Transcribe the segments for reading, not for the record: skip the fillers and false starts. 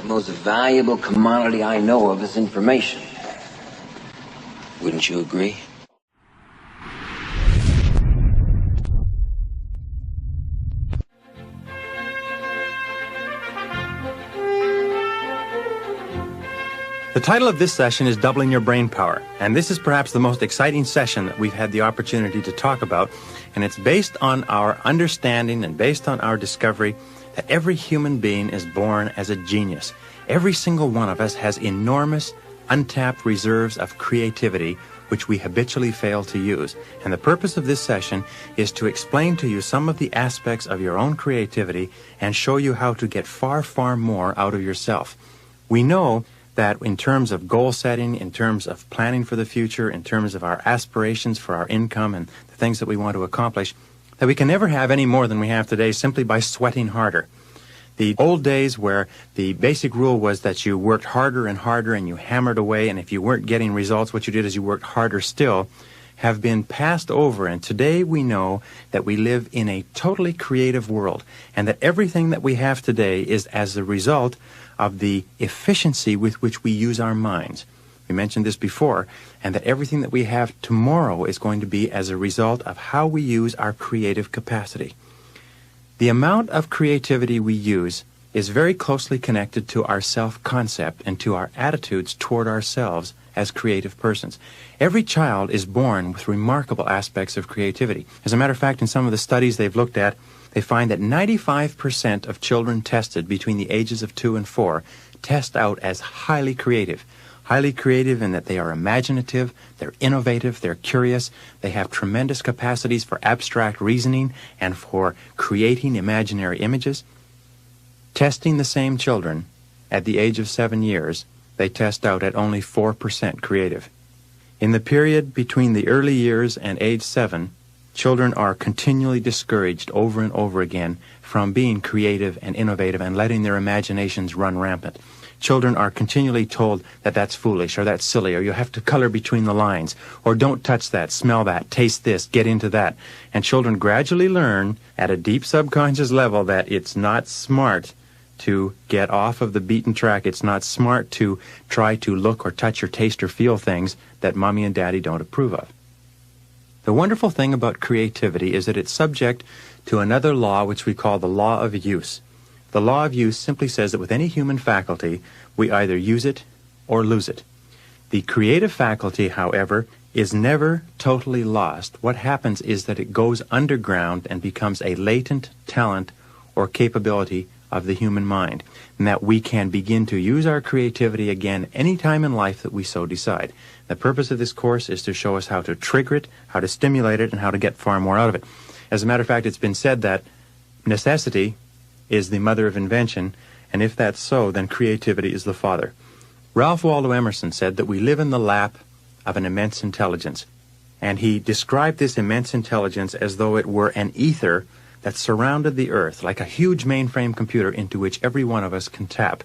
The most valuable commodity I know of is information. Wouldn't you agree? The title of this session is Doubling Your Brain Power, and this is perhaps the most exciting session that we've had the opportunity to talk about, and it's based on our understanding and based on our discovery that every human being is born as a genius. Every single one of us has enormous, untapped reserves of creativity which we habitually fail to use. And the purpose of this session is to explain to you some of the aspects of your own creativity and show you how to get far, far more out of yourself. We know that in terms of goal setting, in terms of planning for the future, in terms of our aspirations for our income and the things that we want to accomplish, that we can never have any more than we have today simply by sweating harder. The old days where the basic rule was that you worked harder and harder and you hammered away, and if you weren't getting results, what you did is you worked harder still, have been passed over. And today we know that we live in a totally creative world, and that everything that we have today is as a result of the efficiency with which we use our minds. We mentioned this before, and that everything that we have tomorrow is going to be as a result of how we use our creative capacity. The amount of creativity we use is very closely connected to our self-concept and to our attitudes toward ourselves as creative persons. Every child is born with remarkable aspects of creativity. As a matter of fact, in some of the studies they've looked at, they find that 95% of children tested between the ages of 2 and 4 test out as highly creative. Highly creative in that they are imaginative, they're innovative, they're curious, they have tremendous capacities for abstract reasoning and for creating imaginary images. Testing the same children at the age of 7 years, they test out at only 4% creative. In the period between the early years and age 7, children are continually discouraged over and over again from being creative and innovative and letting their imaginations run rampant. Children are continually told that that's foolish or that's silly or you have to color between the lines or don't touch that, smell that, taste this, get into that. And children gradually learn at a deep subconscious level that it's not smart to get off of the beaten track. It's not smart to try to look or touch or taste or feel things that mommy and daddy don't approve of. The wonderful thing about creativity is that it's subject to another law which we call the law of use. The law of use simply says that with any human faculty, we either use it or lose it. The creative faculty, however, is never totally lost. What happens is that it goes underground and becomes a latent talent or capability of the human mind, and that we can begin to use our creativity again any time in life that we so decide. The purpose of this course is to show us how to trigger it, how to stimulate it, and how to get far more out of it. As a matter of fact, it's been said that necessity is the mother of invention, and if that's so, then creativity is the father. Ralph Waldo Emerson said that we live in the lap of an immense intelligence, and he described this immense intelligence as though it were an ether that surrounded the earth, like a huge mainframe computer into which every one of us can tap.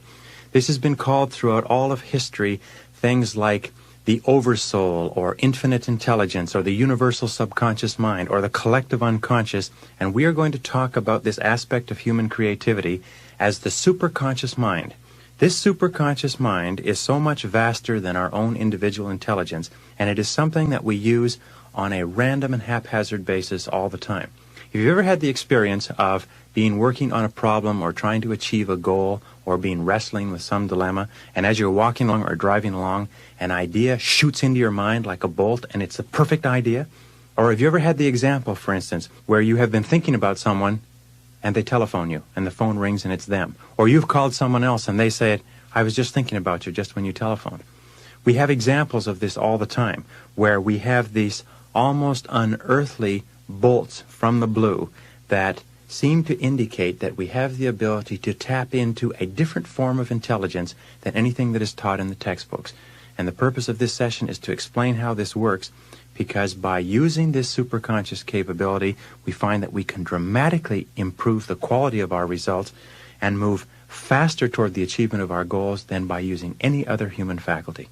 This has been called throughout all of history things like the oversoul or infinite intelligence or the universal subconscious mind or the collective unconscious, and we are going to talk about this aspect of human creativity as the superconscious mind. This superconscious mind is so much vaster than our own individual intelligence, and it is something that we use on a random and haphazard basis all the time. If you've ever had the experience of being working on a problem or trying to achieve a goal or being wrestling with some dilemma, and as you're walking along or driving along, an idea shoots into your mind like a bolt and it's a perfect idea? Or have you ever had the example, for instance, where you have been thinking about someone and they telephone you and the phone rings and it's them? Or you've called someone else and they say, I was just thinking about you just when you telephoned. We have examples of this all the time where we have these almost unearthly bolts from the blue that seem to indicate that we have the ability to tap into a different form of intelligence than anything that is taught in the textbooks. And the purpose of this session is to explain how this works, because by using this superconscious capability, we find that we can dramatically improve the quality of our results and move faster toward the achievement of our goals than by using any other human faculty.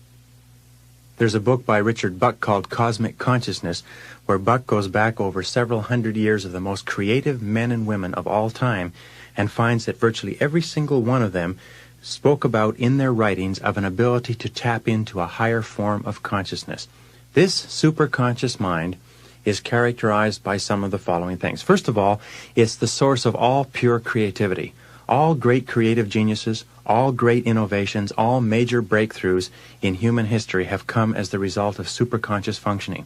There's a book by Richard Buck called Cosmic Consciousness, where Buck goes back over several hundred years of the most creative men and women of all time and finds that virtually every single one of them spoke about in their writings of an ability to tap into a higher form of consciousness. This superconscious mind is characterized by some of the following things. First of all, it's the source of all pure creativity. All great creative geniuses, all great innovations, all major breakthroughs in human history have come as the result of superconscious functioning.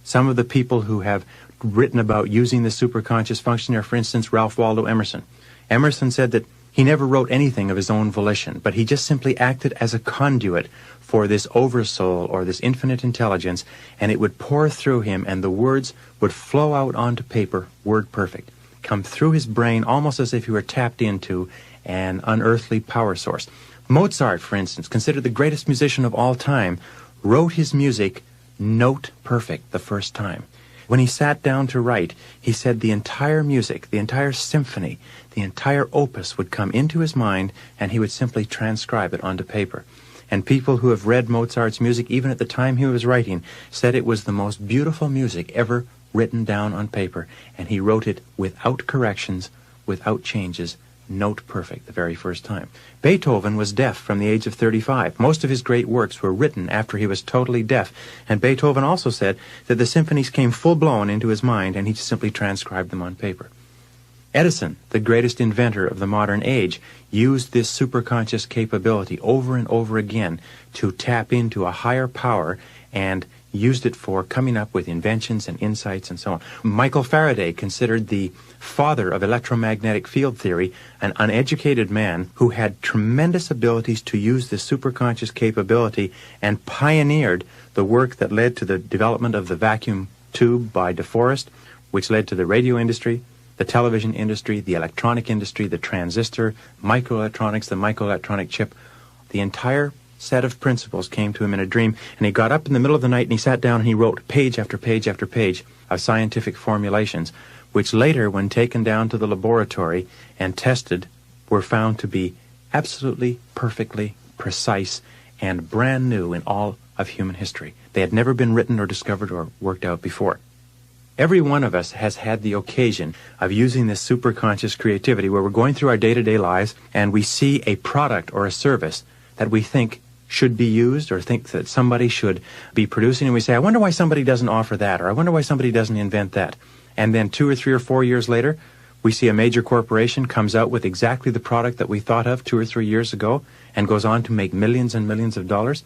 Some of the people who have written about using the superconscious functioning are, for instance, Ralph Waldo Emerson. Emerson said that he never wrote anything of his own volition, but he just simply acted as a conduit for this oversoul or this infinite intelligence, and it would pour through him, and the words would flow out onto paper, word perfect, come through his brain almost as if he were tapped into an unearthly power source. Mozart, for instance, considered the greatest musician of all time, wrote his music note perfect the first time. When he sat down to write, he said the entire music, the entire symphony, the entire opus would come into his mind, and he would simply transcribe it onto paper. And people who have read Mozart's music, even at the time he was writing, said it was the most beautiful music ever written down on paper, and he wrote it without corrections, without changes, note perfect the very first time. Beethoven was deaf from the age of 35. Most of his great works were written after he was totally deaf, and Beethoven also said that the symphonies came full-blown into his mind, and he just simply transcribed them on paper. Edison, the greatest inventor of the modern age, used this superconscious capability over and over again to tap into a higher power and used it for coming up with inventions and insights and so on. Michael Faraday, considered the father of electromagnetic field theory, an uneducated man who had tremendous abilities to use this superconscious capability and pioneered the work that led to the development of the vacuum tube by DeForest, which led to the radio industry, the television industry, the electronic industry, the transistor, microelectronics, the microelectronic chip. The entire set of principles came to him in a dream, and he got up in the middle of the night and he sat down and he wrote page after page after page of scientific formulations, which later, when taken down to the laboratory and tested, were found to be absolutely, perfectly precise and brand new in all of human history. They had never been written or discovered or worked out before. Every one of us has had the occasion of using this superconscious creativity where we're going through our day-to-day lives and we see a product or a service that we think should be used or think that somebody should be producing, and we say, I wonder why somebody doesn't offer that, or I wonder why somebody doesn't invent that. And then 2 or 3 or 4 years later, we see a major corporation comes out with exactly the product that we thought of 2 or 3 years ago and goes on to make millions and millions of dollars.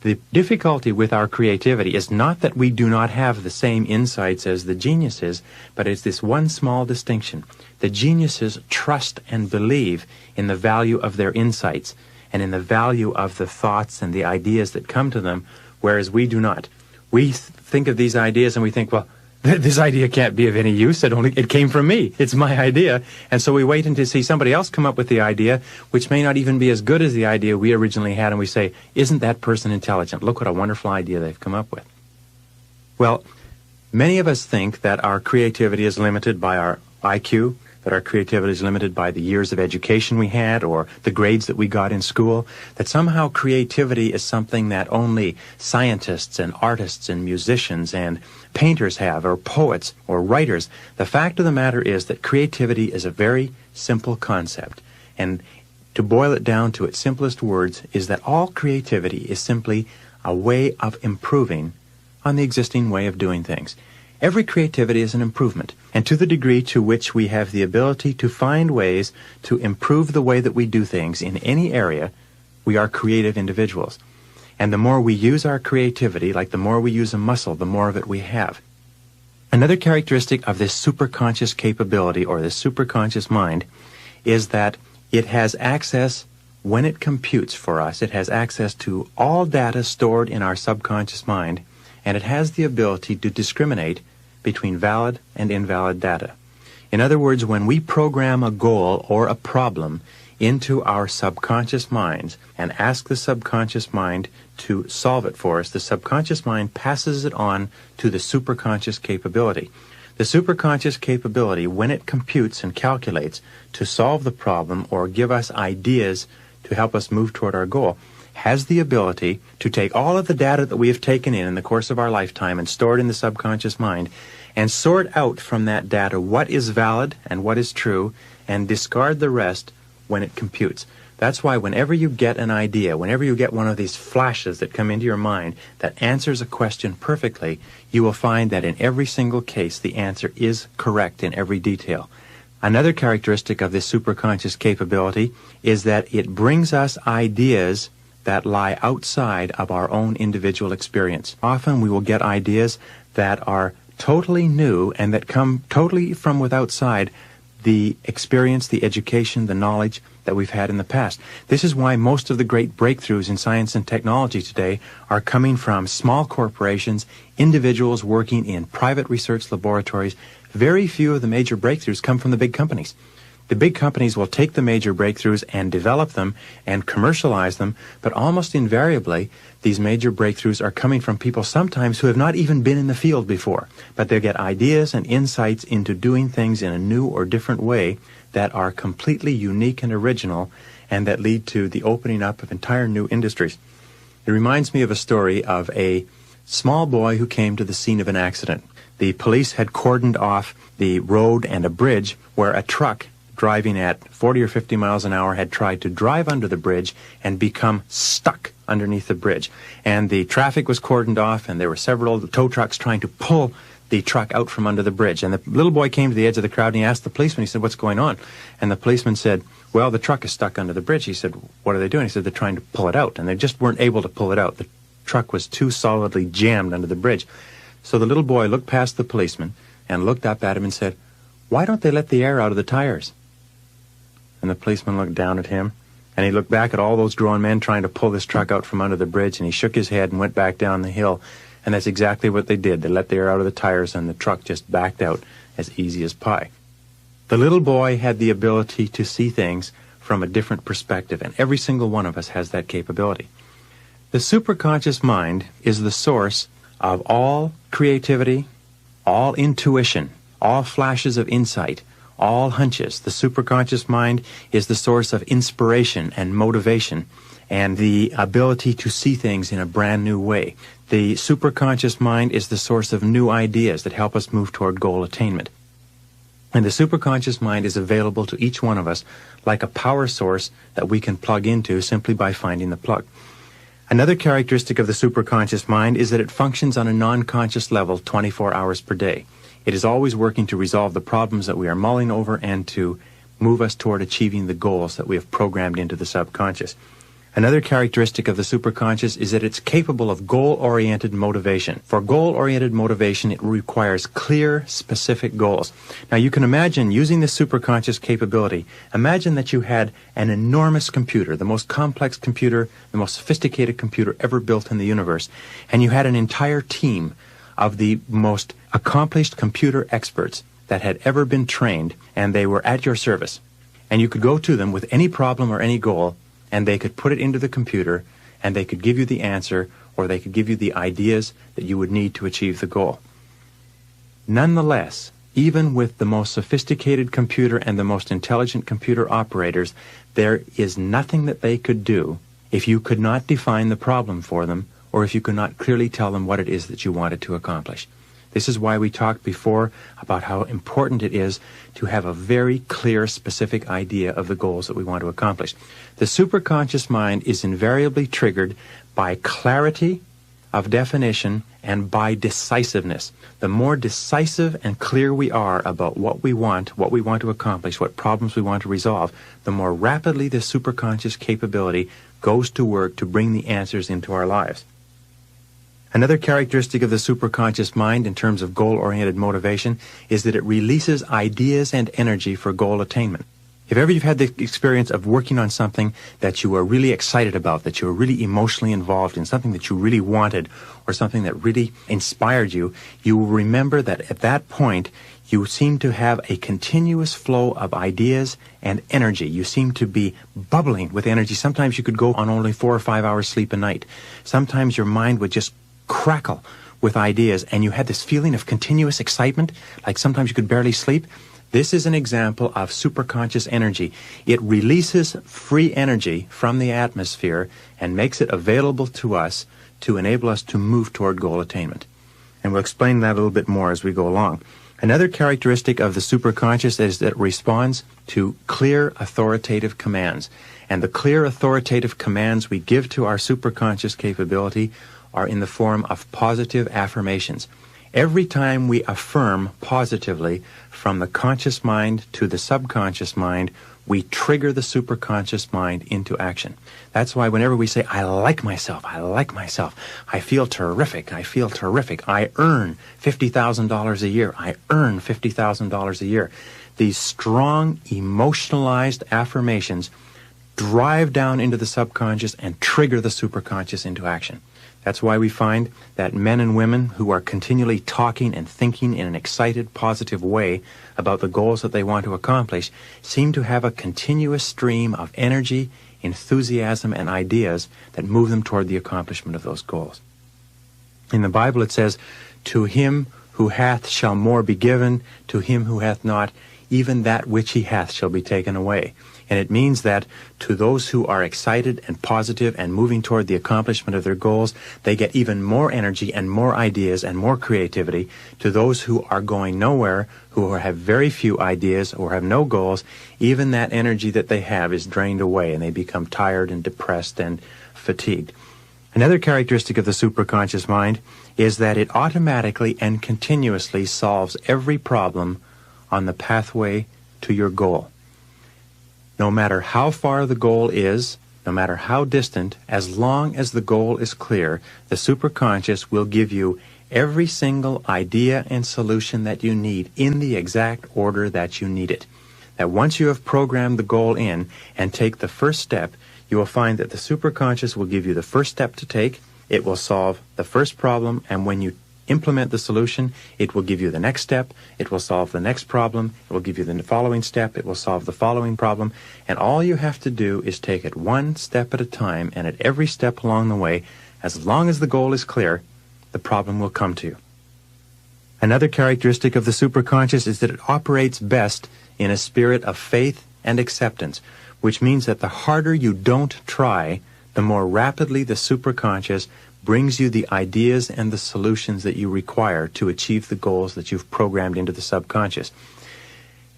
The difficulty with our creativity is not that we do not have the same insights as the geniuses, but it's this one small distinction. The geniuses trust and believe in the value of their insights and in the value of the thoughts and the ideas that come to them, whereas we do not. We think of these ideas and we think, well, this idea can't be of any use. It came from me. It's my idea. And so we wait until see somebody else come up with the idea, which may not even be as good as the idea we originally had, and we say, isn't that person intelligent? Look what a wonderful idea they've come up with. Well, many of us think that our creativity is limited by our IQ, that our creativity is limited by the years of education we had or the grades that we got in school, that somehow creativity is something that only scientists and artists and musicians and painters have, or poets or writers. The fact of the matter is that creativity is a very simple concept, and to boil it down to its simplest words is that all creativity is simply a way of improving on the existing way of doing things. Every creativity is an improvement, and to the degree to which we have the ability to find ways to improve the way that we do things in any area, we are creative individuals. And the more we use our creativity, like the more we use a muscle, the more of it we have. Another characteristic of this superconscious capability, or this superconscious mind, is that it has access, when it computes for us, it has access to all data stored in our subconscious mind, and it has the ability to discriminate between valid and invalid data. In other words, when we program a goal or a problem into our subconscious minds and ask the subconscious mind to solve it for us, the subconscious mind passes it on to the superconscious capability. The superconscious capability, when it computes and calculates to solve the problem or give us ideas to help us move toward our goal, has the ability to take all of the data that we have taken in the course of our lifetime and stored in the subconscious mind and sort out from that data what is valid and what is true and discard the rest when it computes. That's why whenever you get an idea, whenever you get one of these flashes that come into your mind that answers a question perfectly, you will find that in every single case the answer is correct in every detail. Another characteristic of this superconscious capability is that it brings us ideas that lie outside of our own individual experience. Often we will get ideas that are totally new and that come totally from outside the experience, the education, the knowledge that we've had in the past. This is why most of the great breakthroughs in science and technology today are coming from small corporations, individuals working in private research laboratories. Very few of the major breakthroughs come from the big companies. The big companies will take the major breakthroughs and develop them and commercialize them, but almost invariably, these major breakthroughs are coming from people sometimes who have not even been in the field before, but they get ideas and insights into doing things in a new or different way that are completely unique and original and that lead to the opening up of entire new industries. It reminds me of a story of a small boy who came to the scene of an accident. The police had cordoned off the road and a bridge where a truck driving at 40 or 50 miles an hour had tried to drive under the bridge and become stuck underneath the bridge. And the traffic was cordoned off, and there were several tow trucks trying to pull the truck out from under the bridge. And the little boy came to the edge of the crowd, and he asked the policeman, he said, "What's going on?" And the policeman said, "Well, the truck is stuck under the bridge." He said, "What are they doing?" He said, "They're trying to pull it out." And they just weren't able to pull it out. The truck was too solidly jammed under the bridge. So the little boy looked past the policeman and looked up at him and said, "Why don't they let the air out of the tires?" And the policeman looked down at him, and he looked back at all those grown men trying to pull this truck out from under the bridge, and he shook his head and went back down the hill. And that's exactly what they did. They let the air out of the tires, and the truck just backed out as easy as pie. The little boy had the ability to see things from a different perspective, and every single one of us has that capability. The superconscious mind is the source of all creativity, all intuition, all flashes of insight, all hunches. The superconscious mind is the source of inspiration and motivation and the ability to see things in a brand new way. The superconscious mind is the source of new ideas that help us move toward goal attainment. And the superconscious mind is available to each one of us like a power source that we can plug into simply by finding the plug. Another characteristic of the superconscious mind is that it functions on a non-conscious level 24 hours per day. It is always working to resolve the problems that we are mulling over and to move us toward achieving the goals that we have programmed into the subconscious. Another characteristic of the superconscious is that it's capable of goal-oriented motivation. For goal-oriented motivation, it requires clear, specific goals. Now, you can imagine using this superconscious capability. Imagine that you had an enormous computer, the most complex computer, the most sophisticated computer ever built in the universe, and you had an entire team of the most accomplished computer experts that had ever been trained, and they were at your service. And you could go to them with any problem or any goal, and they could put it into the computer, and they could give you the answer, or they could give you the ideas that you would need to achieve the goal. Nonetheless, even with the most sophisticated computer and the most intelligent computer operators, there is nothing that they could do if you could not define the problem for them, or if you could not clearly tell them what it is that you wanted to accomplish. This is why we talked before about how important it is to have a very clear, specific idea of the goals that we want to accomplish. The superconscious mind is invariably triggered by clarity of definition and by decisiveness. The more decisive and clear we are about what we want to accomplish, what problems we want to resolve, the more rapidly the superconscious capability goes to work to bring the answers into our lives. Another characteristic of the superconscious mind in terms of goal-oriented motivation is that it releases ideas and energy for goal attainment. If ever you've had the experience of working on something that you were really excited about, that you were really emotionally involved in, something that you really wanted, or something that really inspired you, you will remember that at that point you seem to have a continuous flow of ideas and energy. You seem to be bubbling with energy. Sometimes you could go on only 4 or 5 hours sleep a night. Sometimes your mind would just crackle with ideas, and you had this feeling of continuous excitement, like sometimes you could barely sleep. This is an example of superconscious energy. It releases free energy from the atmosphere and makes it available to us to enable us to move toward goal attainment. And we'll explain that a little bit more as we go along. Another characteristic of the superconscious is that it responds to clear authoritative commands. And the clear authoritative commands we give to our superconscious capability are in the form of positive affirmations. Every time we affirm positively from the conscious mind to the subconscious mind, we trigger the superconscious mind into action. That's why whenever we say, I like myself, I feel terrific, I earn $50,000 a year, I earn $50,000 a year, these strong, emotionalized affirmations drive down into the subconscious and trigger the superconscious into action. That's why we find that men and women who are continually talking and thinking in an excited, positive way about the goals that they want to accomplish seem to have a continuous stream of energy, enthusiasm, and ideas that move them toward the accomplishment of those goals. In the Bible it says, "To him who hath shall more be given, to him who hath not, even that which he hath shall be taken away." And it means that to those who are excited and positive and moving toward the accomplishment of their goals, they get even more energy and more ideas and more creativity. To those who are going nowhere, who have very few ideas or have no goals, even that energy that they have is drained away and they become tired and depressed and fatigued. Another characteristic of the superconscious mind is that it automatically and continuously solves every problem on the pathway to your goal. No matter how far the goal is, no matter how distant, as long as the goal is clear, the superconscious will give you every single idea and solution that you need in the exact order that you need it. That once you have programmed the goal in and take the first step, you will find that the superconscious will give you the first step to take, it will solve the first problem, and when you implement the solution, it will give you the next step, it will solve the next problem, it will give you the following step, it will solve the following problem, and all you have to do is take it one step at a time, and at every step along the way, as long as the goal is clear, the problem will come to you. Another characteristic of the superconscious is that it operates best in a spirit of faith and acceptance, which means that the harder you don't try, the more rapidly the superconscious brings you the ideas and the solutions that you require to achieve the goals that you've programmed into the subconscious.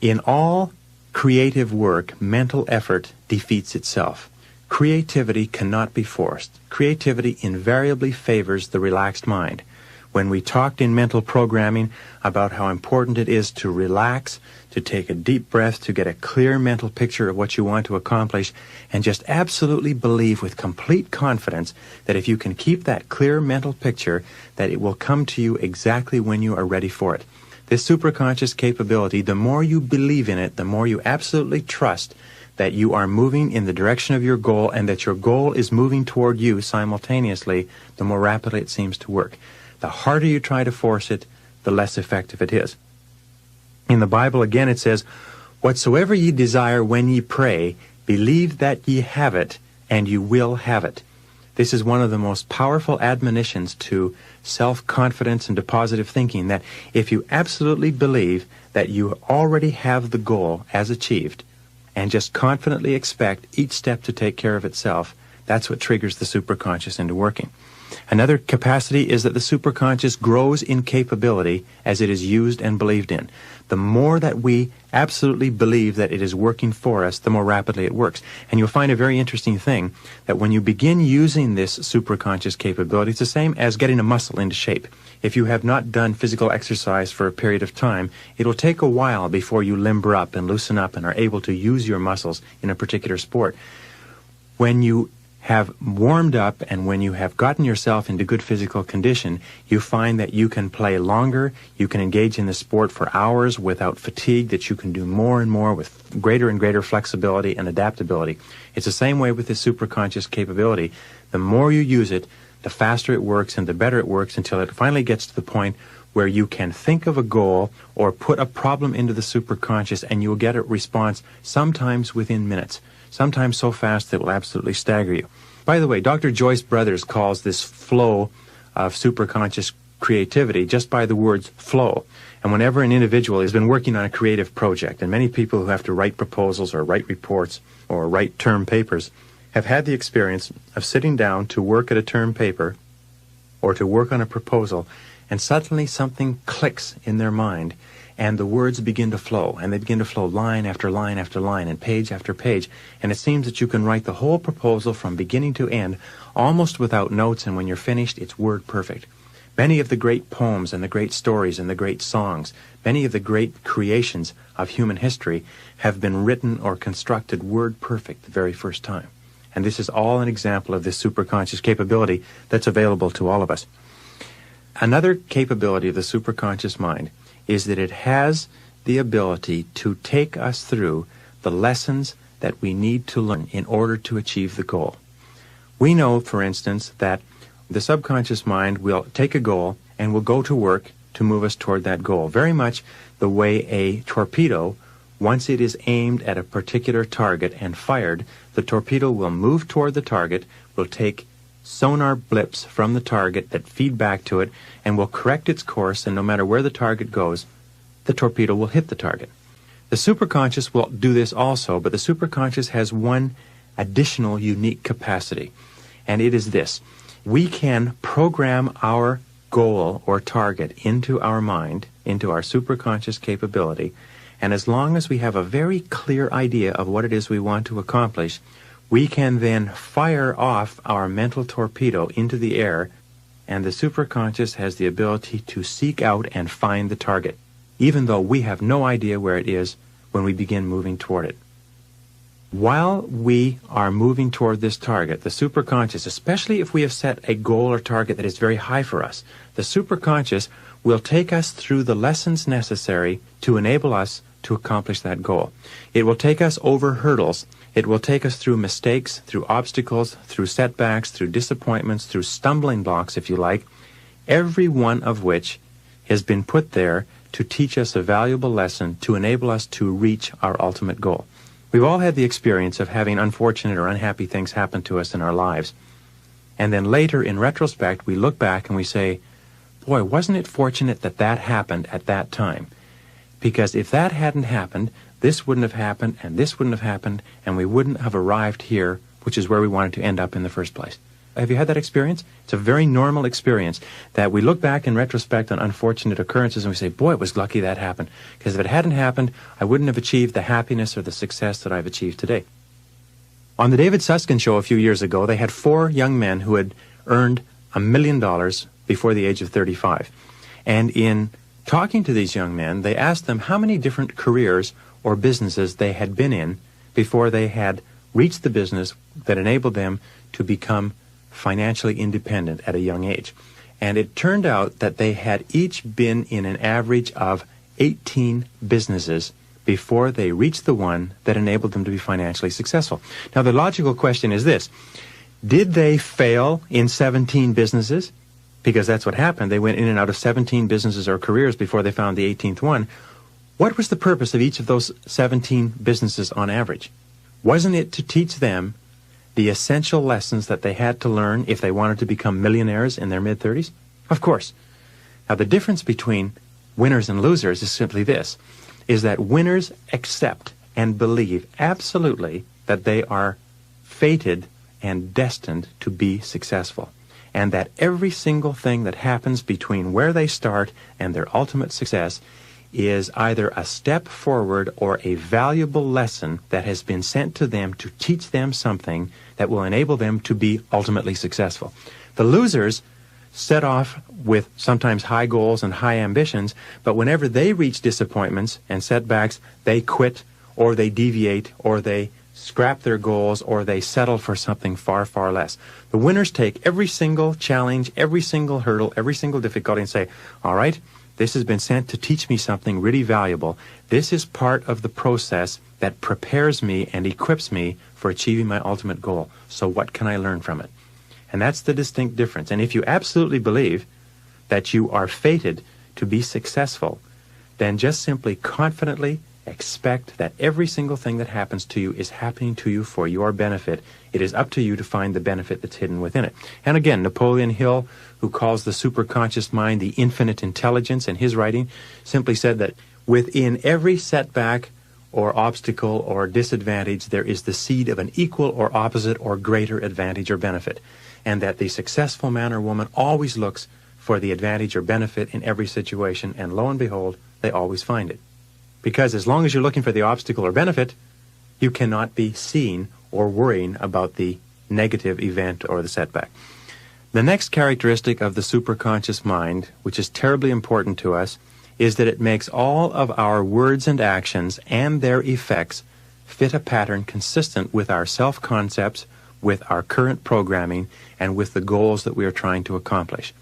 In all creative work, mental effort defeats itself. Creativity cannot be forced. Creativity invariably favors the relaxed mind. When we talked in mental programming about how important it is to relax, to take a deep breath, to get a clear mental picture of what you want to accomplish, and just absolutely believe with complete confidence that if you can keep that clear mental picture, that it will come to you exactly when you are ready for it. This superconscious capability, the more you believe in it, the more you absolutely trust that you are moving in the direction of your goal and that your goal is moving toward you simultaneously, the more rapidly it seems to work. The harder you try to force it, the less effective it is. In the Bible, again, it says, "Whatsoever ye desire when ye pray, believe that ye have it, and you will have it." This is one of the most powerful admonitions to self-confidence and to positive thinking, that if you absolutely believe that you already have the goal as achieved, and just confidently expect each step to take care of itself, that's what triggers the superconscious into working. Another capacity is that the superconscious grows in capability as it is used and believed in. The more that we absolutely believe that it is working for us, the more rapidly it works. And you'll find a very interesting thing, that when you begin using this superconscious capability, it's the same as getting a muscle into shape. If you have not done physical exercise for a period of time, it'll take a while before you limber up and loosen up and are able to use your muscles in a particular sport. When you have warmed up and when you have gotten yourself into good physical condition, you find that you can play longer, you can engage in the sport for hours without fatigue, that you can do more and more with greater and greater flexibility and adaptability. It's the same way with this superconscious capability. The more you use it, the faster it works and the better it works, until it finally gets to the point where you can think of a goal or put a problem into the superconscious and you'll get a response sometimes within minutes. Sometimes so fast that it will absolutely stagger you. By the way, Dr. Joyce Brothers calls this flow of superconscious creativity just by the words flow. And whenever an individual has been working on a creative project, and many people who have to write proposals or write reports or write term papers have had the experience of sitting down to work at a term paper or to work on a proposal, and suddenly something clicks in their mind, and the words begin to flow, and they begin to flow line after line after line and page after page, and it seems that you can write the whole proposal from beginning to end almost without notes, and when you're finished, it's word perfect. Many of the great poems and the great stories and the great songs, many of the great creations of human history have been written or constructed word perfect the very first time. And this is all an example of this superconscious capability that's available to all of us. Another capability of the superconscious mind is that it has the ability to take us through the lessons that we need to learn in order to achieve the goal. We know, for instance, that the subconscious mind will take a goal and will go to work to move us toward that goal, very much the way a torpedo, once it is aimed at a particular target and fired, the torpedo will move toward the target, will take sonar blips from the target that feed back to it, and will correct its course, and no matter where the target goes, the torpedo will hit the target. The superconscious will do this also, but the superconscious has one additional unique capacity, and it is this. We can program our goal or target into our mind, into our superconscious capability, and as long as we have a very clear idea of what it is we want to accomplish, we can then fire off our mental torpedo into the air, and the superconscious has the ability to seek out and find the target, even though we have no idea where it is when we begin moving toward it. While we are moving toward this target, the superconscious, especially if we have set a goal or target that is very high for us, the superconscious will take us through the lessons necessary to enable us to accomplish that goal. It will take us over hurdles. It will take us through mistakes, through obstacles, through setbacks, through disappointments, through stumbling blocks, if you like, every one of which has been put there to teach us a valuable lesson to enable us to reach our ultimate goal. We've all had the experience of having unfortunate or unhappy things happen to us in our lives. And then later, in retrospect, we look back and we say, boy, wasn't it fortunate that that happened at that time? Because if that hadn't happened, this wouldn't have happened, and this wouldn't have happened, and we wouldn't have arrived here, which is where we wanted to end up in the first place. Have you had that experience? It's a very normal experience that we look back in retrospect on unfortunate occurrences and we say, boy, it was lucky that happened. Because if it hadn't happened, I wouldn't have achieved the happiness or the success that I've achieved today. On the David Susskind Show a few years ago, they had 4 young men who had earned $1 million before the age of 35. And in talking to these young men, they asked them how many different careers or businesses they had been in before they had reached the business that enabled them to become financially independent at a young age. And it turned out that they had each been in an average of 18 businesses before they reached the one that enabled them to be financially successful. Now, the logical question is this. Did they fail in 17 businesses? Because that's what happened. They went in and out of 17 businesses or careers before they found the 18th one. What was the purpose of each of those 17 businesses on average? Wasn't it to teach them the essential lessons that they had to learn if they wanted to become millionaires in their mid-30s? Of course. Now, the difference between winners and losers is simply this, is that winners accept and believe absolutely that they are fated and destined to be successful, and that every single thing that happens between where they start and their ultimate success is either a step forward or a valuable lesson that has been sent to them to teach them something that will enable them to be ultimately successful. The losers set off with sometimes high goals and high ambitions, but whenever they reach disappointments and setbacks, they quit or they deviate or they scrap their goals or they settle for something far, far less. The winners take every single challenge, every single hurdle, every single difficulty and say, all right, this has been sent to teach me something really valuable. This is part of the process that prepares me and equips me for achieving my ultimate goal. So what can I learn from it? And that's the distinct difference. And if you absolutely believe that you are fated to be successful, then just simply confidently expect that every single thing that happens to you is happening to you for your benefit. It is up to you to find the benefit that's hidden within it. And again, Napoleon Hill, who calls the superconscious mind the infinite intelligence in his writing, simply said that within every setback or obstacle or disadvantage, there is the seed of an equal or opposite or greater advantage or benefit. And that the successful man or woman always looks for the advantage or benefit in every situation, and lo and behold, they always find it. Because as long as you're looking for the obstacle or benefit, you cannot be seeing or worrying about the negative event or the setback. The next characteristic of the superconscious mind, which is terribly important to us, is that it makes all of our words and actions and their effects fit a pattern consistent with our self-concepts, with our current programming, and with the goals that we are trying to accomplish.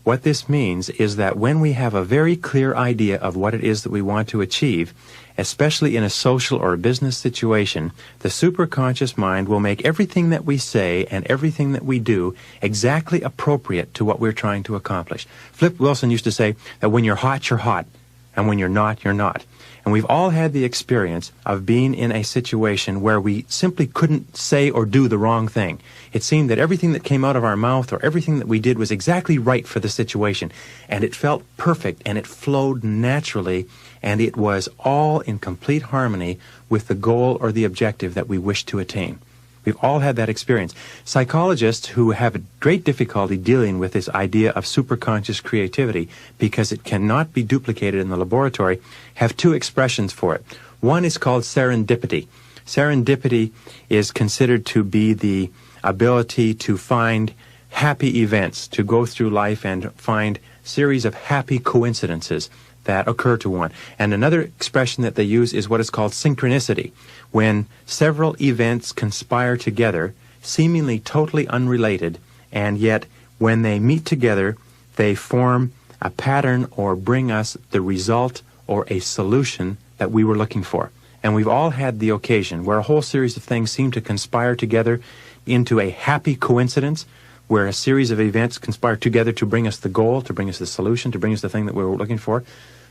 What this means is that when we have a very clear idea of what it is that we want to achieve, especially in a social or a business situation, the superconscious mind will make everything that we say and everything that we do exactly appropriate to what we're trying to accomplish. Flip Wilson used to say that when you're hot, and when you're not, you're not. And we've all had the experience of being in a situation where we simply couldn't say or do the wrong thing. It seemed that everything that came out of our mouth or everything that we did was exactly right for the situation. And it felt perfect, and it flowed naturally, and it was all in complete harmony with the goal or the objective that we wished to attain. We've all had that experience. Psychologists who have great difficulty dealing with this idea of superconscious creativity because it cannot be duplicated in the laboratory have two expressions for it. One is called serendipity. Serendipity is considered to be the ability to find happy events, to go through life and find series of happy coincidences that occur to one. And another expression that they use is what is called synchronicity, when several events conspire together, seemingly totally unrelated, and yet when they meet together, they form a pattern or bring us the result or a solution that we were looking for. And we've all had the occasion where a whole series of things seem to conspire together into a happy coincidence, where a series of events conspire together to bring us the goal, to bring us the solution, to bring us the thing that we were looking for.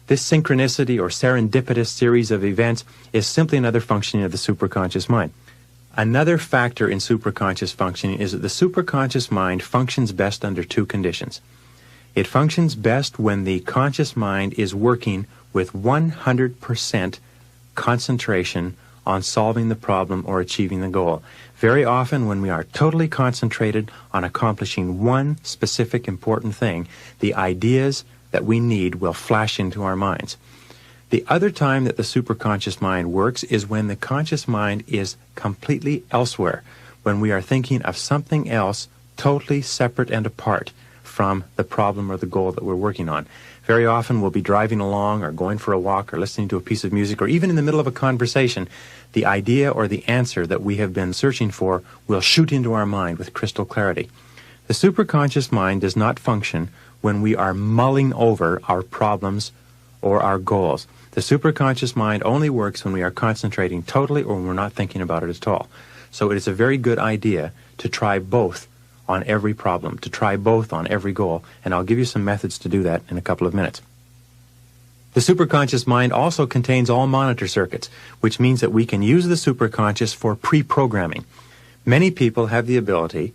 This synchronicity or serendipitous series of events is simply another functioning of the superconscious mind. Another factor in superconscious functioning is that the superconscious mind functions best under two conditions. It functions best when the conscious mind is working with 100% concentration on solving the problem or achieving the goal. Very often when we are totally concentrated on accomplishing one specific important thing, the ideas that we need will flash into our minds. The other time that the superconscious mind works is when the conscious mind is completely elsewhere, when we are thinking of something else totally separate and apart from the problem or the goal that we're working on. Very often we'll be driving along or going for a walk or listening to a piece of music, or even in the middle of a conversation, the idea or the answer that we have been searching for will shoot into our mind with crystal clarity. The superconscious mind does not function when we are mulling over our problems or our goals. The superconscious mind only works when we are concentrating totally or when we're not thinking about it at all. So it is a very good idea to try both on every problem, to try both on every goal, and I'll give you some methods to do that in a couple of minutes. The superconscious mind also contains all monitor circuits, which means that we can use the superconscious for pre-programming. Many people have the ability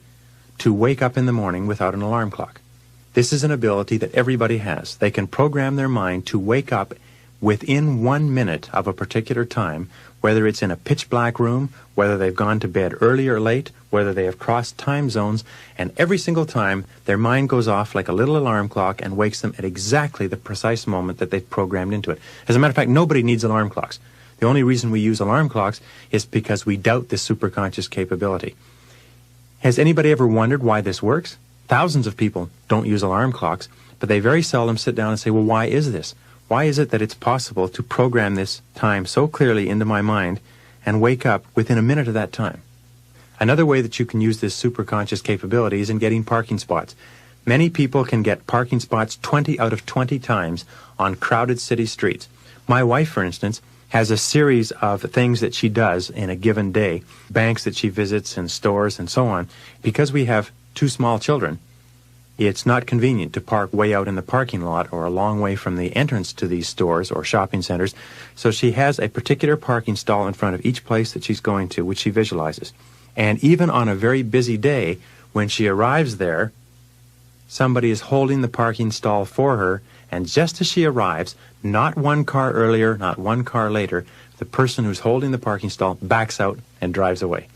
to wake up in the morning without an alarm clock. This is an ability that everybody has. They can program their mind to wake up within 1 minute of a particular time, whether it's in a pitch black room, whether they've gone to bed early or late, whether they have crossed time zones, and every single time their mind goes off like a little alarm clock and wakes them at exactly the precise moment that they've programmed into it. As a matter of fact, nobody needs alarm clocks. The only reason we use alarm clocks is because we doubt this superconscious capability. Has anybody ever wondered why this works? Thousands of people don't use alarm clocks, but they very seldom sit down and say, well, why is this? Why is it that it's possible to program this time so clearly into my mind and wake up within a minute of that time? Another way that you can use this superconscious capability is in getting parking spots. Many people can get parking spots 20 out of 20 times on crowded city streets. My wife, for instance, has a series of things that she does in a given day, banks that she visits and stores and so on. Because we have two small children, it's not convenient to park way out in the parking lot or a long way from the entrance to these stores or shopping centers. So she has a particular parking stall in front of each place that she's going to, which she visualizes. And even on a very busy day, when she arrives there, somebody is holding the parking stall for her, and just as she arrives, not one car earlier, not one car later, the person who's holding the parking stall backs out and drives away.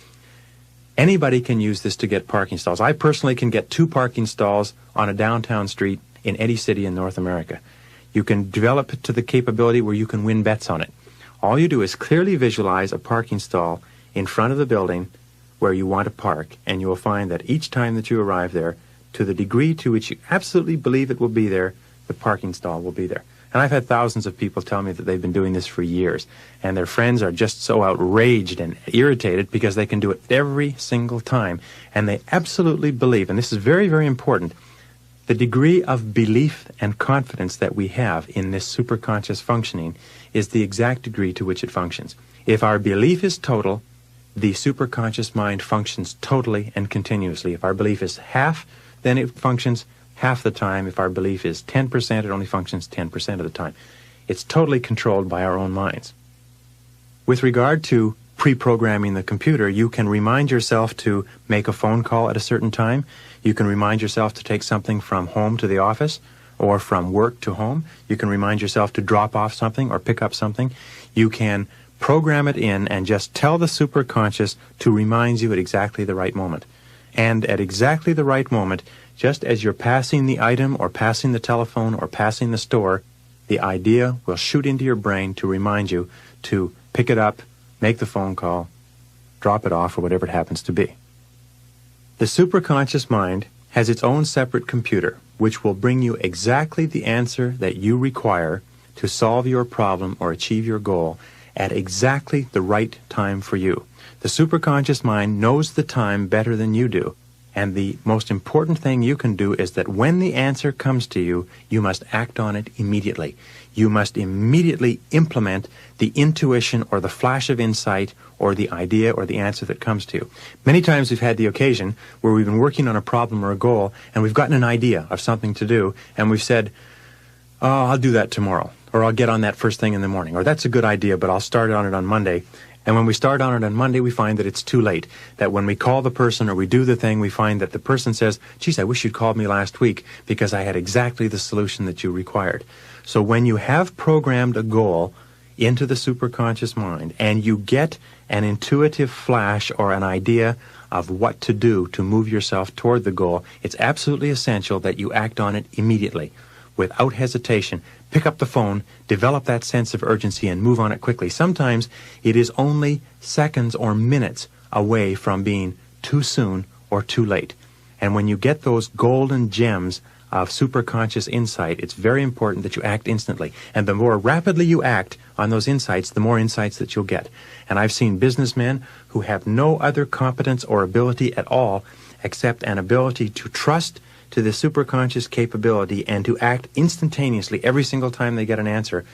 Anybody can use this to get parking stalls. I personally can get 2 parking stalls on a downtown street in any city in North America. You can develop it to the capability where you can win bets on it. All you do is clearly visualize a parking stall in front of the building where you want to park, and you will find that each time that you arrive there, to the degree to which you absolutely believe it will be there, the parking stall will be there. And I've had thousands of people tell me that they've been doing this for years, and their friends are just so outraged and irritated because they can do it every single time. And they absolutely believe, and this is very, very important, the degree of belief and confidence that we have in this superconscious functioning is the exact degree to which it functions. If our belief is total, the superconscious mind functions totally and continuously. If our belief is half, then it functions half the time. If our belief is 10%, it only functions 10% of the time. It's totally controlled by our own minds. With regard to pre-programming the computer, you can remind yourself to make a phone call at a certain time. You can remind yourself to take something from home to the office or from work to home. You can remind yourself to drop off something or pick up something. You can program it in and just tell the superconscious to remind you at exactly the right moment. And at exactly the right moment, just as you're passing the item or passing the telephone or passing the store, the idea will shoot into your brain to remind you to pick it up, make the phone call, drop it off, or whatever it happens to be. The superconscious mind has its own separate computer, which will bring you exactly the answer that you require to solve your problem or achieve your goal at exactly the right time for you. The superconscious mind knows the time better than you do. And the most important thing you can do is that when the answer comes to you, you must act on it immediately. You must immediately implement the intuition or the flash of insight or the idea or the answer that comes to you. Many times we've had the occasion where we've been working on a problem or a goal, and we've gotten an idea of something to do, and we've said, oh, I'll do that tomorrow, or I'll get on that first thing in the morning, or that's a good idea, but I'll start on it on Monday. And when we start on it on Monday, we find that it's too late. That when we call the person or we do the thing, we find that the person says, geez, I wish you'd called me last week because I had exactly the solution that you required. So when you have programmed a goal into the superconscious mind and you get an intuitive flash or an idea of what to do to move yourself toward the goal, it's absolutely essential that you act on it immediately, without hesitation. Pick up the phone, develop that sense of urgency, and move on it quickly. Sometimes it is only seconds or minutes away from being too soon or too late. And when you get those golden gems of superconscious insight, it's very important that you act instantly. And the more rapidly you act on those insights, the more insights that you'll get. And I've seen businessmen who have no other competence or ability at all except an ability to trust to the superconscious capability and to act instantaneously every single time they get an answer,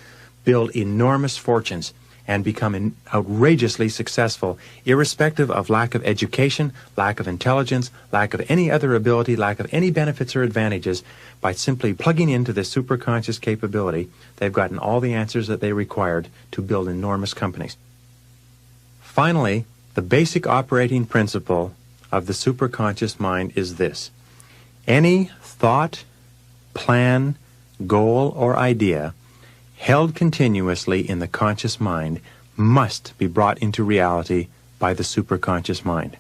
build enormous fortunes and become outrageously successful, irrespective of lack of education, lack of intelligence, lack of any other ability, lack of any benefits or advantages. By simply plugging into this superconscious capability, they've gotten all the answers that they required to build enormous companies. Finally, the basic operating principle of the superconscious mind is this: any thought, plan, goal, or idea held continuously in the conscious mind must be brought into reality by the superconscious mind.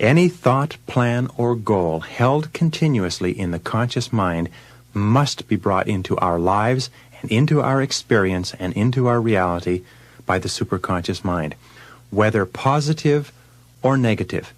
Any thought, plan, or goal held continuously in the conscious mind must be brought into our lives and into our experience and into our reality by the superconscious mind, whether positive or negative.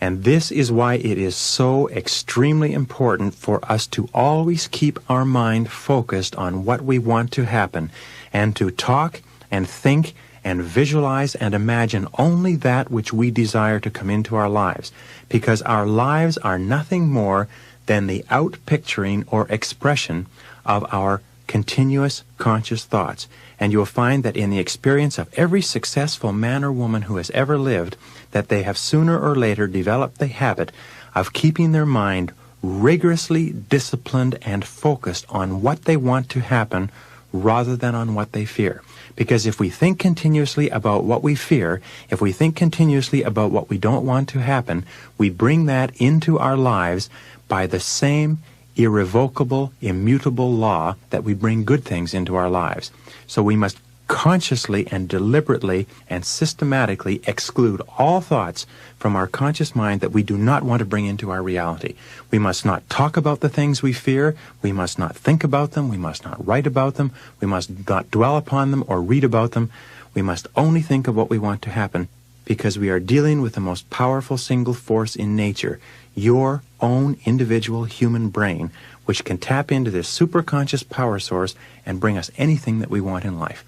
And this is why it is so extremely important for us to always keep our mind focused on what we want to happen and to talk and think and visualize and imagine only that which we desire to come into our lives, because our lives are nothing more than the outpicturing or expression of our continuous conscious thoughts. And you'll find that in the experience of every successful man or woman who has ever lived, that they have sooner or later developed the habit of keeping their mind rigorously disciplined and focused on what they want to happen rather than on what they fear. Because if we think continuously about what we fear, if we think continuously about what we don't want to happen, we bring that into our lives by the same irrevocable, immutable law that we bring good things into our lives. So we must consciously and deliberately and systematically exclude all thoughts from our conscious mind that we do not want to bring into our reality. We must not talk about the things we fear. We must not think about them. We must not write about them. We must not dwell upon them or read about them. We must only think of what we want to happen, because we are dealing with the most powerful single force in nature, your own individual human brain, which can tap into this superconscious power source and bring us anything that we want in life.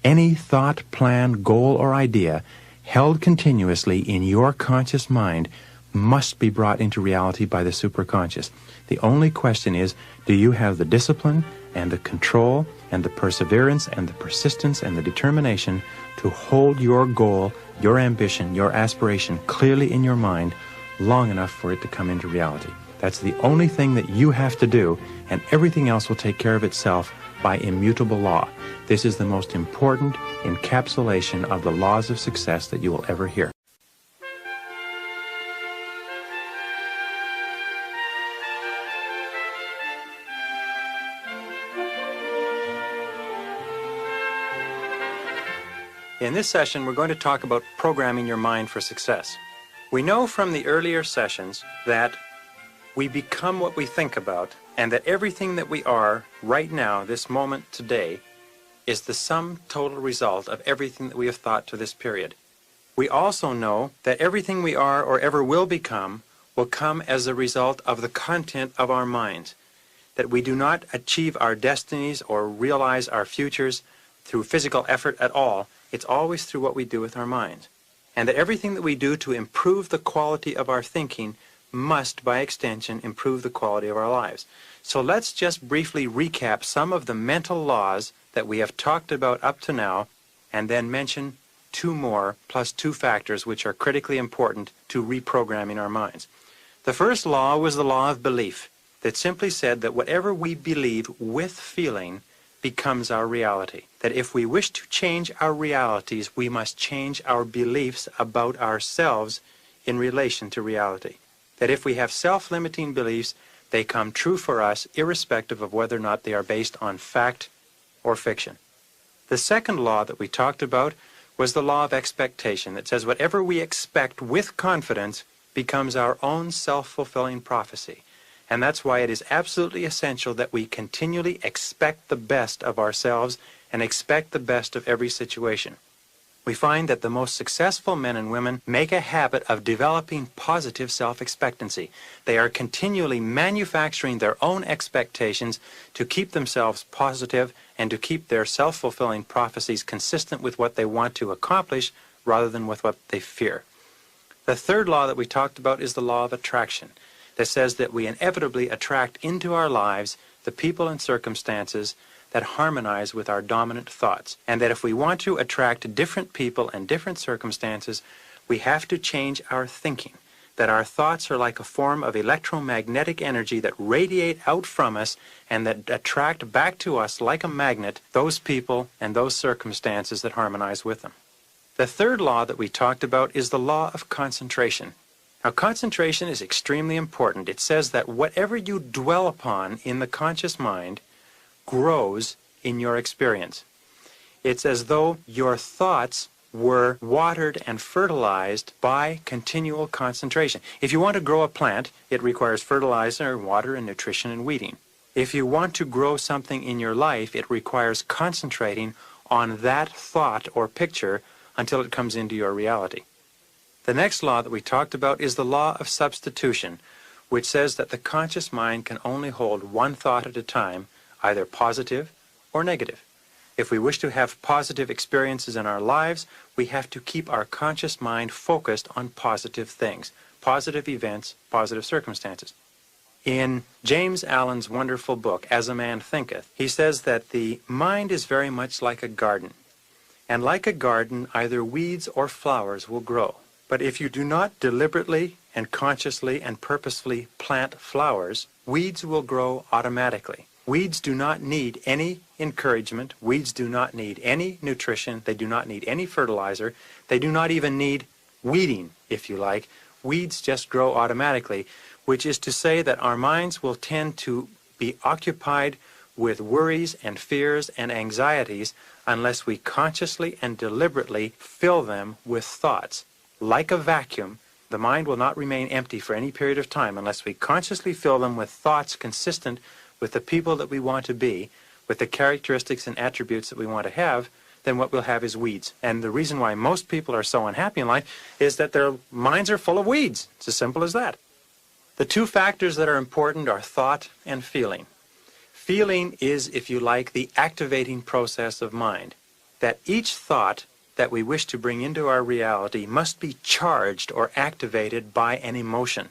Any thought, plan, goal, or idea held continuously in your conscious mind must be brought into reality by the superconscious. The only question is, do you have the discipline and the control and the perseverance and the persistence and the determination to hold your goal, your ambition, your aspiration clearly in your mind long enough for it to come into reality? That's the only thing that you have to do, and everything else will take care of itself by immutable law. This is the most important encapsulation of the laws of success that you will ever hear. In this session, we're going to talk about programming your mind for success. We know from the earlier sessions that we become what we think about, and that everything that we are right now, this moment, today, is the sum total result of everything that we have thought to this period. We also know that everything we are or ever will become will come as a result of the content of our minds, that we do not achieve our destinies or realize our futures through physical effort at all. It's always through what we do with our minds. And that everything that we do to improve the quality of our thinking must, by extension, improve the quality of our lives. So let's just briefly recap some of the mental laws that we have talked about up to now, and then mention two more, plus two factors which are critically important to reprogramming our minds. The first law was the law of belief, that simply said that whatever we believe with feeling becomes our reality. That if we wish to change our realities, we must change our beliefs about ourselves in relation to reality. That if we have self-limiting beliefs, they come true for us irrespective of whether or not they are based on fact or fiction. The second law that we talked about was the law of expectation, that says whatever we expect with confidence becomes our own self-fulfilling prophecy. And that's why it is absolutely essential that we continually expect the best of ourselves and expect the best of every situation. We find that the most successful men and women make a habit of developing positive self-expectancy. They are continually manufacturing their own expectations to keep themselves positive and to keep their self-fulfilling prophecies consistent with what they want to accomplish rather than with what they fear. The third law that we talked about is the law of attraction, that says that we inevitably attract into our lives the people and circumstances that harmonize with our dominant thoughts, and that if we want to attract different people and different circumstances, we have to change our thinking, that our thoughts are like a form of electromagnetic energy that radiate out from us and that attract back to us like a magnet those people and those circumstances that harmonize with them. The third law that we talked about is the law of concentration. Now, concentration is extremely important. It says that whatever you dwell upon in the conscious mind grows in your experience. It's as though your thoughts were watered and fertilized by continual concentration. If you want to grow a plant, it requires fertilizer, water, and nutrition and weeding. If you want to grow something in your life, it requires concentrating on that thought or picture until it comes into your reality. The next law that we talked about is the law of substitution, which says that the conscious mind can only hold one thought at a time, either positive or negative. If we wish to have positive experiences in our lives, we have to keep our conscious mind focused on positive things, positive events, positive circumstances. In James Allen's wonderful book, As a Man Thinketh, he says that the mind is very much like a garden. And like a garden, either weeds or flowers will grow. But if you do not deliberately and consciously and purposefully plant flowers, weeds will grow automatically. Weeds do not need any encouragement. Weeds do not need any nutrition. They do not need any fertilizer. They do not even need weeding, if you like. Weeds just grow automatically, which is to say that our minds will tend to be occupied with worries and fears and anxieties unless we consciously and deliberately fill them with thoughts. Like a vacuum, the mind will not remain empty for any period of time unless we consciously fill them with thoughts consistent with the people that we want to be, with the characteristics and attributes that we want to have. Then what we'll have is weeds. And the reason why most people are so unhappy in life is that their minds are full of weeds. It's as simple as that. The two factors that are important are thought and feeling. Feeling is, if you like, the activating process of mind. That each thought that we wish to bring into our reality must be charged or activated by an emotion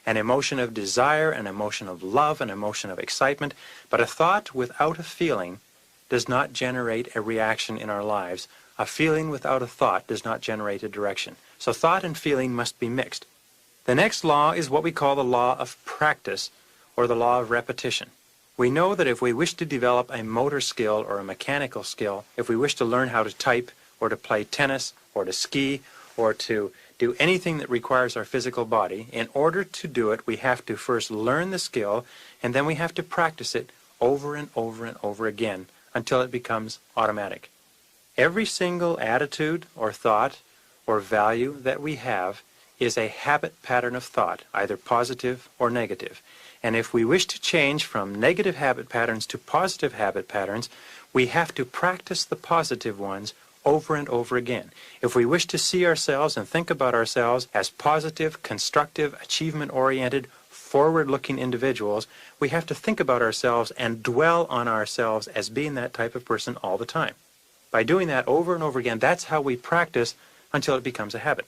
of desire, an emotion of love, an emotion of excitement. But a thought without a feeling does not generate a reaction in our lives. A feeling without a thought does not generate a direction. So thought and feeling must be mixed. The next law is what we call the law of practice, or the law of repetition. We know that if we wish to develop a motor skill or a mechanical skill, if we wish to learn how to type or to play tennis or to ski or to do anything that requires our physical body, in order to do it, we have to first learn the skill, and then we have to practice it over and over and over again until it becomes automatic. Every single attitude or thought or value that we have is a habit pattern of thought, either positive or negative. And if we wish to change from negative habit patterns to positive habit patterns, we have to practice the positive ones over and over again. If we wish to see ourselves and think about ourselves as positive, constructive, achievement-oriented, forward-looking individuals, we have to think about ourselves and dwell on ourselves as being that type of person all the time. By doing that over and over again, that's how we practice until it becomes a habit.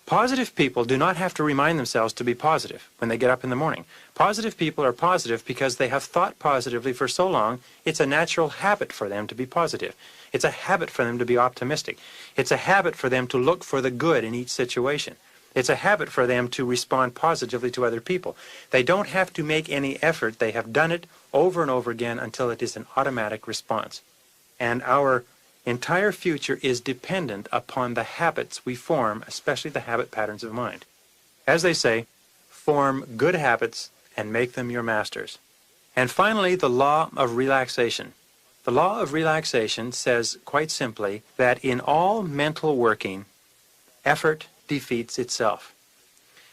Positive people do not have to remind themselves to be positive when they get up in the morning. Positive people are positive because they have thought positively for so long, it's a natural habit for them to be positive. It's a habit for them to be optimistic. It's a habit for them to look for the good in each situation. It's a habit for them to respond positively to other people. They don't have to make any effort. They have done it over and over again until it is an automatic response. And our entire future is dependent upon the habits we form, especially the habit patterns of mind. As they say, form good habits and make them your masters. And finally, the law of relaxation. The law of relaxation says quite simply that in all mental working, effort defeats itself.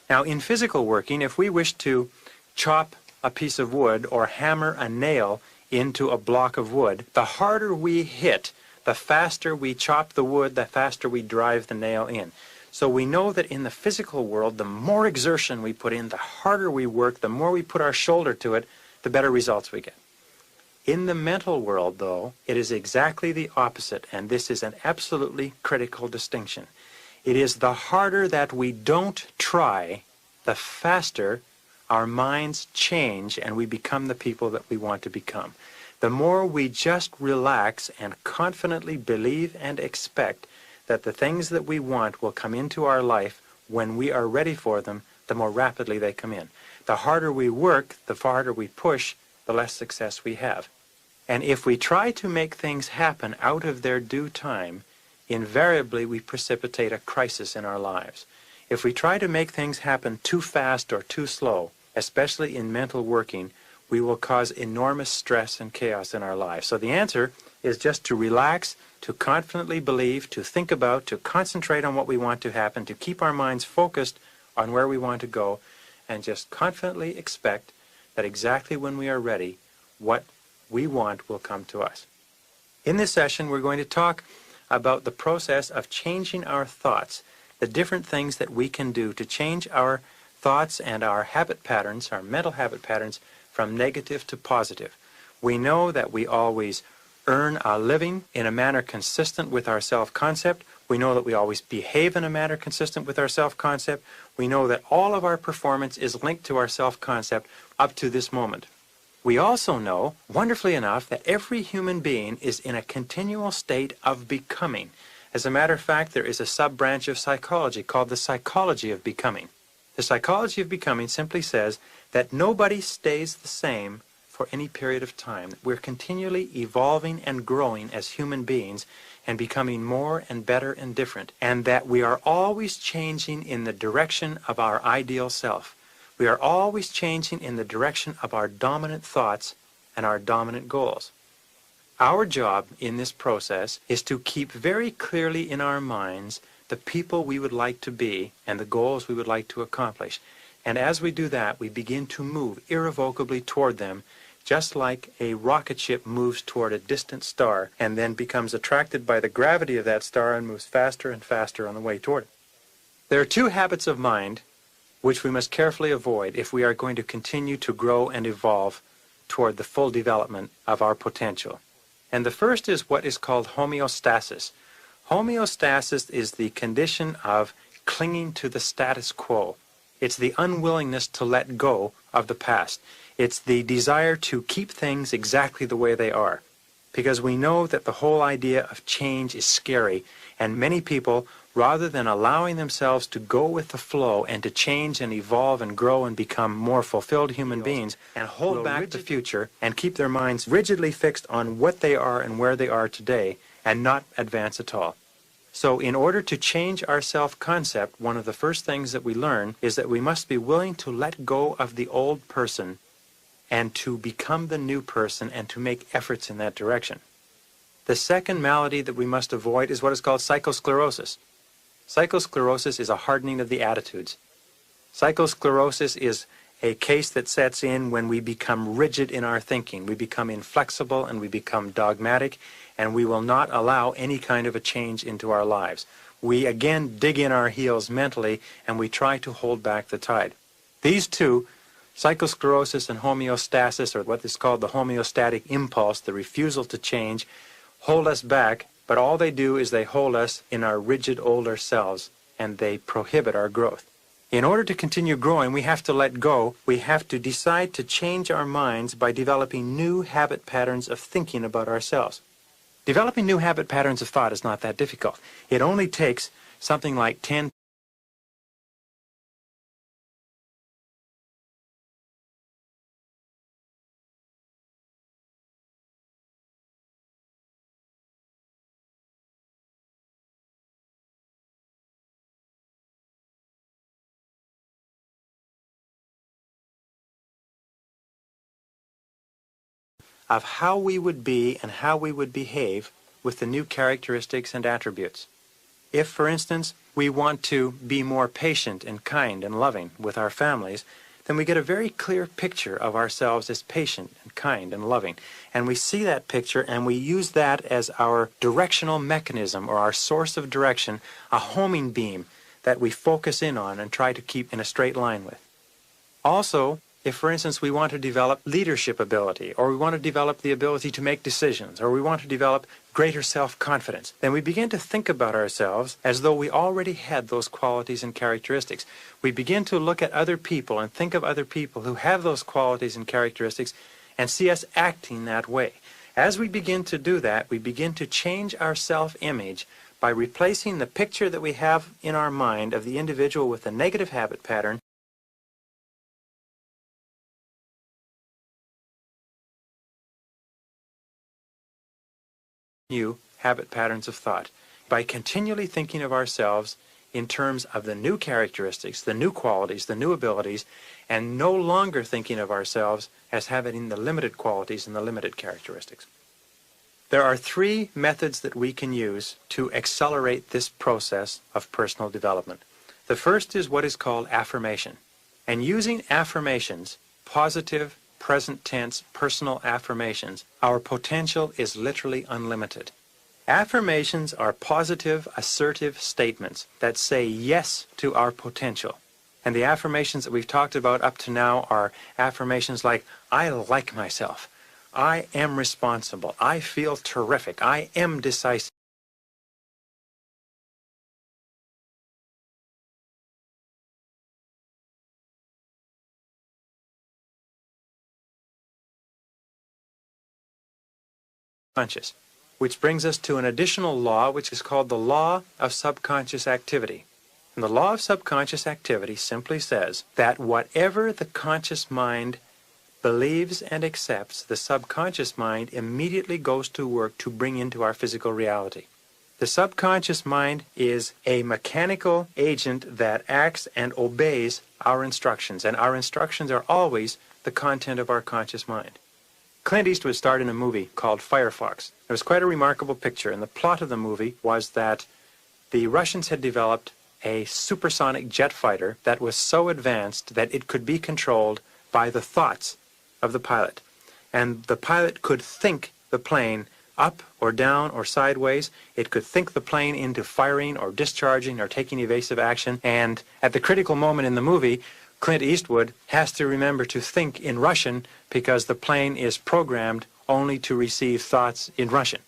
Now, in physical working, if we wish to chop a piece of wood or hammer a nail into a block of wood, the harder we hit, the faster we chop the wood, the faster we drive the nail in. So we know that in the physical world, the more exertion we put in, the harder we work, the more we put our shoulder to it, the better results we get. In the mental world, though, it is exactly the opposite, and this is an absolutely critical distinction. It is the harder that we don't try, the faster our minds change and we become the people that we want to become. The more we just relax and confidently believe and expect that the things that we want will come into our life when we are ready for them, the more rapidly they come in. The harder we work, the harder we push, the less success we have. And if we try to make things happen out of their due time, invariably we precipitate a crisis in our lives. If we try to make things happen too fast or too slow, especially in mental working, we will cause enormous stress and chaos in our lives. So the answer is just to relax, to confidently believe, to think about, to concentrate on what we want to happen, to keep our minds focused on where we want to go, and just confidently expect that exactly when we are ready, what we want will come to us. In this session, we're going to talk about the process of changing our thoughts, the different things that we can do to change our thoughts and our habit patterns, our mental habit patterns, from negative to positive. We know that we always earn a living in a manner consistent with our self-concept. We know that we always behave in a manner consistent with our self-concept. We know that all of our performance is linked to our self-concept up to this moment. We also know, wonderfully enough, that every human being is in a continual state of becoming. As a matter of fact, there is a sub-branch of psychology called the psychology of becoming. The psychology of becoming simply says that nobody stays the same for any period of time. We're continually evolving and growing as human beings and becoming more and better and different, and that we are always changing in the direction of our ideal self. We are always changing in the direction of our dominant thoughts and our dominant goals. Our job in this process is to keep very clearly in our minds the people we would like to be and the goals we would like to accomplish. And as we do that, we begin to move irrevocably toward them, just like a rocket ship moves toward a distant star and then becomes attracted by the gravity of that star and moves faster and faster on the way toward it. There are two habits of mind which we must carefully avoid if we are going to continue to grow and evolve toward the full development of our potential. And the first is what is called homeostasis. Homeostasis is the condition of clinging to the status quo. It's the unwillingness to let go of the past. It's the desire to keep things exactly the way they are. Because we know that the whole idea of change is scary, and many people, rather than allowing themselves to go with the flow and to change and evolve and grow and become more fulfilled human beings and hold back the future and keep their minds rigidly fixed on what they are and where they are today and not advance at all. So in order to change our self-concept, one of the first things that we learn is that we must be willing to let go of the old person and to become the new person and to make efforts in that direction. The second malady that we must avoid is what is called psychosclerosis. Psychosclerosis is a hardening of the attitudes. Psychosclerosis is a case that sets in when we become rigid in our thinking. We become inflexible and we become dogmatic, and we will not allow any kind of a change into our lives. We again dig in our heels mentally and we try to hold back the tide. These two, psychosclerosis and homeostasis, or what is called the homeostatic impulse, the refusal to change, hold us back, but all they do is they hold us in our rigid older selves and they prohibit our growth. In order to continue growing, we have to let go. We have to decide to change our minds by developing new habit patterns of thinking about ourselves. Developing new habit patterns of thought is not that difficult. It only takes something like 10 of how we would be and how we would behave with the new characteristics and attributes. If, for instance, we want to be more patient and kind and loving with our families, then we get a very clear picture of ourselves as patient and kind and loving. And we see that picture and we use that as our directional mechanism or our source of direction, a homing beam that we focus in on and try to keep in a straight line with. Also, if, for instance, we want to develop leadership ability, or we want to develop the ability to make decisions, or we want to develop greater self-confidence, then we begin to think about ourselves as though we already had those qualities and characteristics. We begin to look at other people and think of other people who have those qualities and characteristics and see us acting that way. As we begin to do that, we begin to change our self-image by replacing the picture that we have in our mind of the individual with a negative habit pattern new habit patterns of thought by continually thinking of ourselves in terms of the new characteristics, the new qualities, the new abilities, and no longer thinking of ourselves as having the limited qualities and the limited characteristics. There are three methods that we can use to accelerate this process of personal development. The first is what is called affirmation. And using affirmations, positive, present tense, personal affirmations, our potential is literally unlimited. Affirmations are positive, assertive statements that say yes to our potential. And the affirmations that we've talked about up to now are affirmations like, I like myself, I am responsible, I feel terrific, I am decisive. Conscious, which brings us to an additional law which is called the law of subconscious activity. And the law of subconscious activity simply says that whatever the conscious mind believes and accepts, the subconscious mind immediately goes to work to bring into our physical reality. The subconscious mind is a mechanical agent that acts and obeys our instructions, and our instructions are always the content of our conscious mind. Clint Eastwood starred in a movie called Firefox. It was quite a remarkable picture, and the plot of the movie was that the Russians had developed a supersonic jet fighter that was so advanced that it could be controlled by the thoughts of the pilot. And the pilot could think the plane up or down or sideways. It could think the plane into firing or discharging or taking evasive action. And at the critical moment in the movie, Clint Eastwood has to remember to think in Russian because the plane is programmed only to receive thoughts in Russian.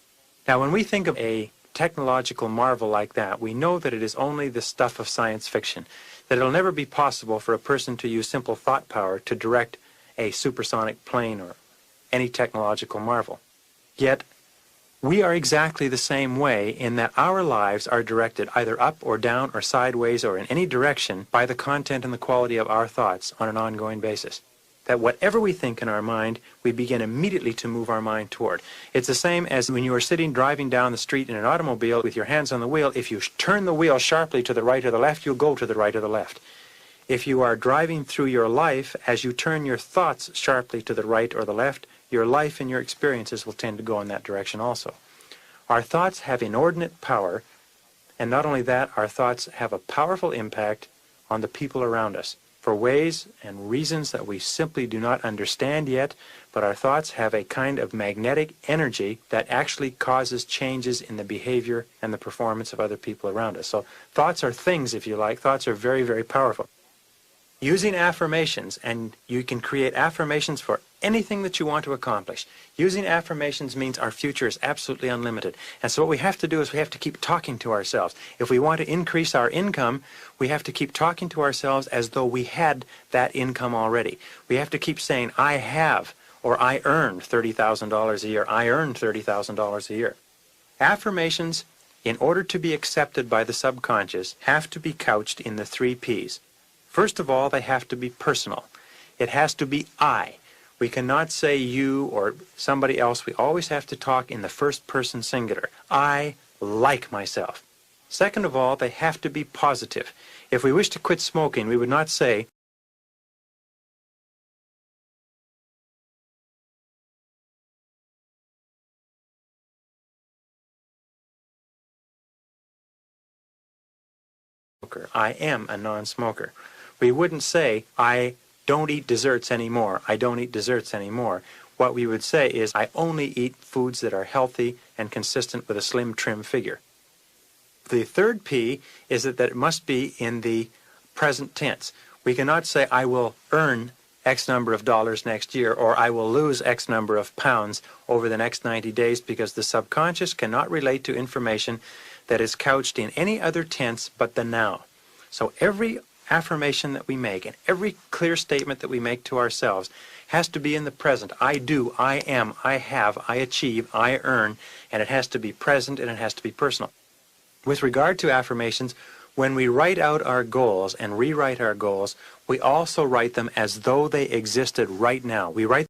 Now, when we think of a technological marvel like that, we know that it is only the stuff of science fiction, that it'll never be possible for a person to use simple thought power to direct a supersonic plane or any technological marvel. Yet, we are exactly the same way in that our lives are directed either up or down or sideways or in any direction by the content and the quality of our thoughts on an ongoing basis. That whatever we think in our mind, we begin immediately to move our mind toward. It's the same as when you are sitting driving down the street in an automobile with your hands on the wheel. If you turn the wheel sharply to the right or the left, you'll go to the right or the left. If you are driving through your life, as you turn your thoughts sharply to the right or the left, your life and your experiences will tend to go in that direction also. Our thoughts have inordinate power, and not only that, our thoughts have a powerful impact on the people around us for ways and reasons that we simply do not understand yet, but our thoughts have a kind of magnetic energy that actually causes changes in the behavior and the performance of other people around us. So thoughts are things, if you like. Thoughts are very, very powerful. Using affirmations, and you can create affirmations for anything that you want to accomplish. Using affirmations means our future is absolutely unlimited. And so what we have to do is we have to keep talking to ourselves. If we want to increase our income, we have to keep talking to ourselves as though we had that income already. We have to keep saying, I have, or I earned $30,000 a year. I earned $30,000 a year. Affirmations, in order to be accepted by the subconscious, have to be couched in the 3 Ps. First of all, they have to be personal. It has to be I. We cannot say you or somebody else. We always have to talk in the first person singular. I like myself. Second of all, they have to be positive. If we wish to quit smoking, we would not say, I am a non-smoker. We wouldn't say, I don't eat desserts anymore. I don't eat desserts anymore. What we would say is, I only eat foods that are healthy and consistent with a slim, trim figure. The third P is that it must be in the present tense. We cannot say, I will earn X number of dollars next year, or I will lose X number of pounds over the next 90 days, because the subconscious cannot relate to information that is couched in any other tense but the now. So every affirmation that we make and every clear statement that we make to ourselves has to be in the present. I do, I am, I have, I achieve, I earn, and it has to be present and it has to be personal. With regard to affirmations, when we write out our goals and rewrite our goals, we also write them as though they existed right now. We write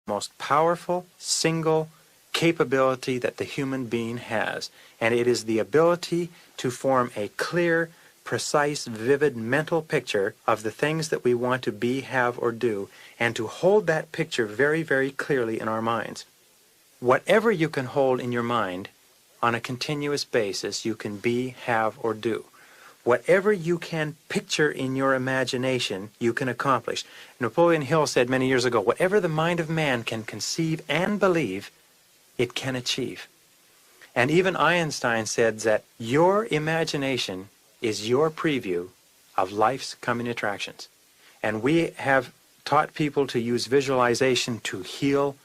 most powerful single capability that the human being has, and it is the ability to form a clear, precise, vivid mental picture of the things that we want to be, have, or do, and to hold that picture very, very clearly in our minds. Whatever you can hold in your mind on a continuous basis, you can be, have, or do. Whatever you can picture in your imagination, you can accomplish. Napoleon Hill said many years ago, whatever the mind of man can conceive and believe, it can achieve. And even Einstein said that your imagination is your preview of life's coming attractions. And we have taught people to use visualization to heal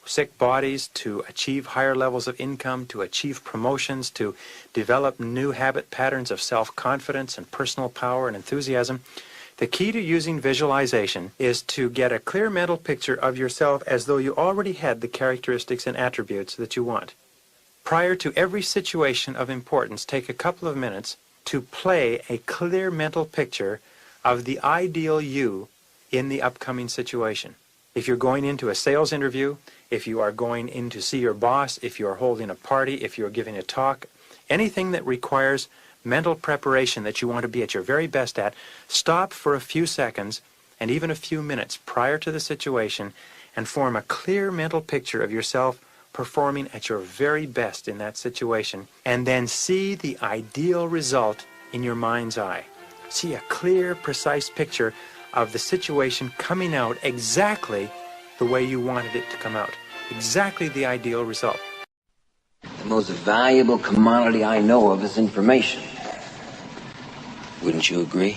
sick bodies, to achieve higher levels of income, to achieve promotions, to develop new habit patterns of self-confidence and personal power and enthusiasm. The key to using visualization is to get a clear mental picture of yourself as though you already had the characteristics and attributes that you want. Prior to every situation of importance, take a couple of minutes to play a clear mental picture of the ideal you in the upcoming situation. If you're going into a sales interview, if you are going in to see your boss, if you are holding a party, if you're giving a talk, anything that requires mental preparation that you want to be at your very best at, stop for a few seconds and even a few minutes prior to the situation and form a clear mental picture of yourself performing at your very best in that situation, and then see the ideal result in your mind's eye. See a clear, precise picture of the situation coming out exactly the way you wanted it to come out. Exactly the ideal result. The most valuable commodity I know of is information. Wouldn't you agree?